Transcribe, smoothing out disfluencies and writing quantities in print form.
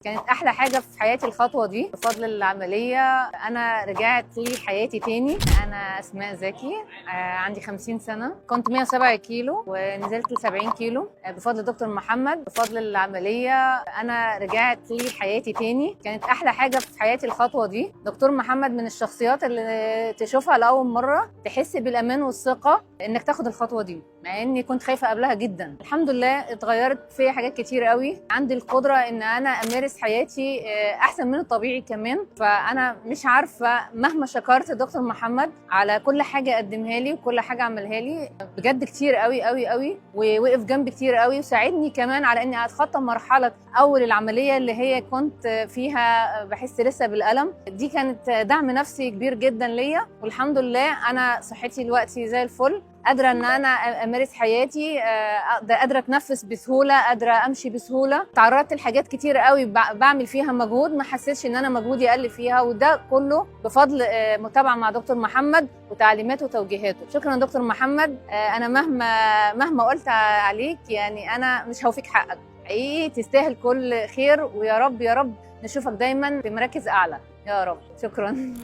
كانت احلى حاجه في حياتي الخطوه دي بفضل العمليه. انا رجعت لحياتي تاني. انا اسماء زكي، عندي 50 سنه، كنت 107 كيلو ونزلت ل 70 كيلو بفضل دكتور محمد. بفضل العمليه انا رجعت لحياتي تاني. كانت احلى حاجه في حياتي الخطوه دي. دكتور محمد من الشخصيات اللي تشوفها لاول مره تحس بالامان والثقه انك تاخد الخطوه دي، مع اني كنت خايفه قبلها جدا. الحمد لله اتغيرت فيا حاجات كتير قوي. عندي القدره ان انا امارس حياتي احسن من الطبيعي كمان. فانا مش عارفه مهما شكرت دكتور محمد على كل حاجه قدمها لي وكل حاجه عملها لي، بجد كتير قوي قوي قوي، ووقف جنبي كتير قوي وساعدني كمان على اني اتخطى مرحله اول العمليه اللي هي كنت فيها بحس لسه بالالم دي. كانت دعم نفسي كبير جدا ليا، والحمد لله انا صحتي دلوقتي زي الفل، قادره ان انا امارس حياتي، قادره اتنفس بسهوله، قادره امشي بسهوله. تعرضت لحاجات كتير قوي بعمل فيها مجهود ما حسيتش ان انا مجهودي قل فيها، وده كله بفضل متابعه مع دكتور محمد وتعليماته وتوجيهاته. شكرا دكتور محمد. انا مهما قلت عليك يعني انا مش هوفيك حقك، حقيقي تستاهل كل خير، ويا رب يا رب نشوفك دايما في مراكز اعلى يا رب. شكرا.